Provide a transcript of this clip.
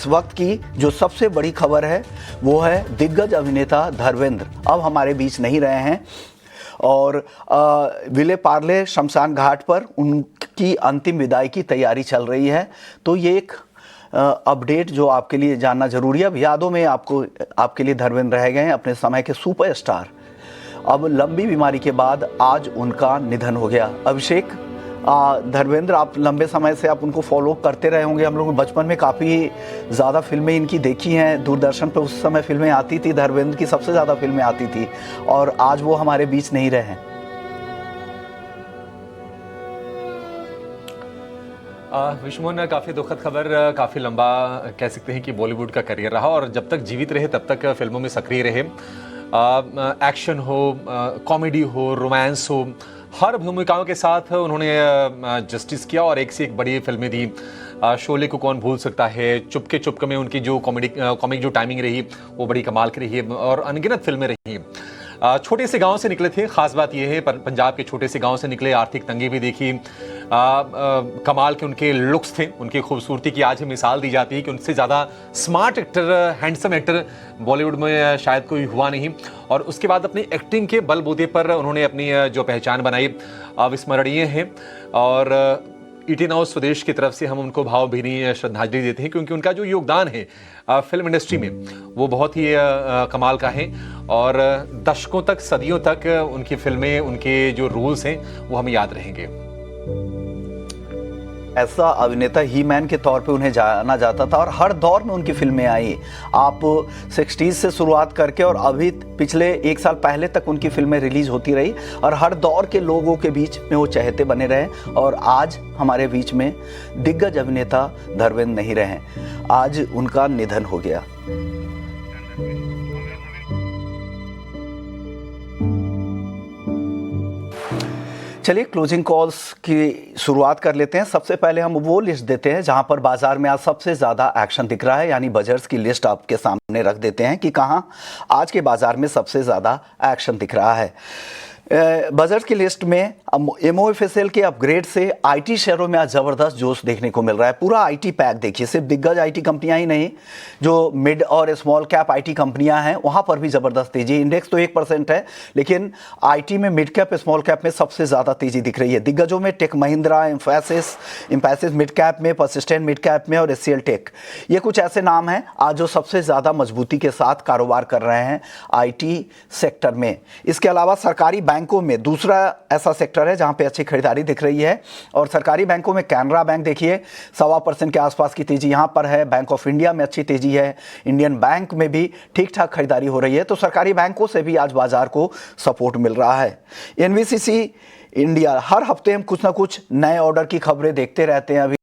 इस वक्त की जो सबसे बड़ी खबर है वो है दिग्गज अभिनेता धर्मेंद्र अब हमारे बीच नहीं रहे हैं और विले पार्ले शमशान घाट पर उनकी अंतिम विदाई की तैयारी चल रही है। तो ये एक अपडेट जो आपके लिए जानना जरूरी है। अब यादों में आपके लिए धर्मेंद्र रह गए हैं, अपने समय के सुपरस्टार। अब लंबी बीमारी के बाद आज उनका निधन हो गया। अभिषेक, धर्मेंद्र आप लंबे समय से आप उनको फॉलो करते रहे होंगे। हम लोग बचपन में काफ़ी ज़्यादा फिल्में इनकी देखी हैं, दूरदर्शन पर उस समय फिल्में आती थी, धर्मेंद्र की सबसे ज़्यादा फिल्में आती थी और आज वो हमारे बीच नहीं रहे हैं। विश्वमोहन, काफ़ी दुखद खबर, काफ़ी लंबा कह सकते हैं कि बॉलीवुड का करियर रहा और जब तक जीवित रहे तब तक फिल्मों में सक्रिय रहे। एक्शन हो, कॉमेडी हो, रोमांस हो, हर भूमिकाओं के साथ उन्होंने जस्टिस किया और एक से एक बड़ी फिल्में दी। शोले को कौन भूल सकता है, चुपके चुपके में उनकी जो कॉमिक जो टाइमिंग रही वो बड़ी कमाल की रही है और अनगिनत फिल्में रही। छोटे से गांव से निकले थे, खास बात यह है पंजाब के छोटे से गांव से निकले, आर्थिक तंगी भी देखी। कमाल के उनके लुक्स थे, उनकी खूबसूरती की आज मिसाल दी जाती है कि उनसे ज़्यादा smart actor, handsome actor Bollywood में शायद कोई हुआ नहीं। और उसके बाद अपनी एक्टिंग के बलबूते पर उन्होंने अपनी जो पहचान बनाई अविस्मरणीय है और ईटी नाउ स्वदेश की तरफ से हम उनको भावभीनी श्रद्धांजलि देते हैं क्योंकि उनका जो योगदान है फिल्म इंडस्ट्री में वो बहुत ही कमाल का है और दशकों तक, सदियों तक उनकी फिल्में, उनके जो रोल्स हैं वो हमें याद रहेंगे। ऐसा अभिनेता ही मैन के तौर पे उन्हें जाना जाता था और हर दौर में उनकी फिल्में आई। आप 60s से शुरुआत करके और अभी पिछले एक साल पहले तक उनकी फिल्में रिलीज होती रही और हर दौर के लोगों के बीच में वो चहेते बने रहे और आज हमारे बीच में दिग्गज अभिनेता धर्मेंद्र नहीं रहे। आज उनका निधन हो गया। चलिए क्लोजिंग कॉल्स की शुरुआत कर लेते हैं। सबसे पहले हम वो लिस्ट देते हैं जहां पर बाजार में आज सबसे ज़्यादा एक्शन दिख रहा है, यानी बजर्स की लिस्ट आपके सामने रख देते हैं कि कहां आज के बाजार में सबसे ज़्यादा एक्शन दिख रहा है। बजट की लिस्ट में MOFSL के अपग्रेड से आईटी शेयरों में आज ज़बरदस्त जोश देखने को मिल रहा है। पूरा आईटी पैक देखिए, सिर्फ दिग्गज आईटी कंपनियां ही नहीं, जो मिड और स्मॉल कैप आईटी कंपनियां हैं वहां पर भी ज़बरदस्त तेजी। इंडेक्स तो 1% है लेकिन आईटी में मिड कैप, स्मॉल कैप में सबसे ज़्यादा तेजी दिख रही है। दिग्गजों में Tech Mahindra, Infosys mid cap में, परसिस्टेंट मिड कैप में और HCL टेक, ये कुछ ऐसे नाम हैं आज जो सबसे ज़्यादा मजबूती के साथ कारोबार कर रहे हैं आई सेक्टर में। इसके अलावा सरकारी बैंकों में दूसरा ऐसा सेक्टर है जहां पे अच्छी खरीदारी दिख रही है और सरकारी बैंकों में कैनरा बैंक देखिए 1.25% के आसपास की तेजी यहां पर है। बैंक ऑफ इंडिया में अच्छी तेजी है, इंडियन बैंक में भी ठीक ठाक खरीदारी हो रही है। तो सरकारी बैंकों से भी आज बाजार को सपोर्ट मिल रहा है। NBCC इंडिया, हर हफ्ते हम कुछ ना कुछ नए ऑर्डर की खबरें देखते रहते हैं। अभी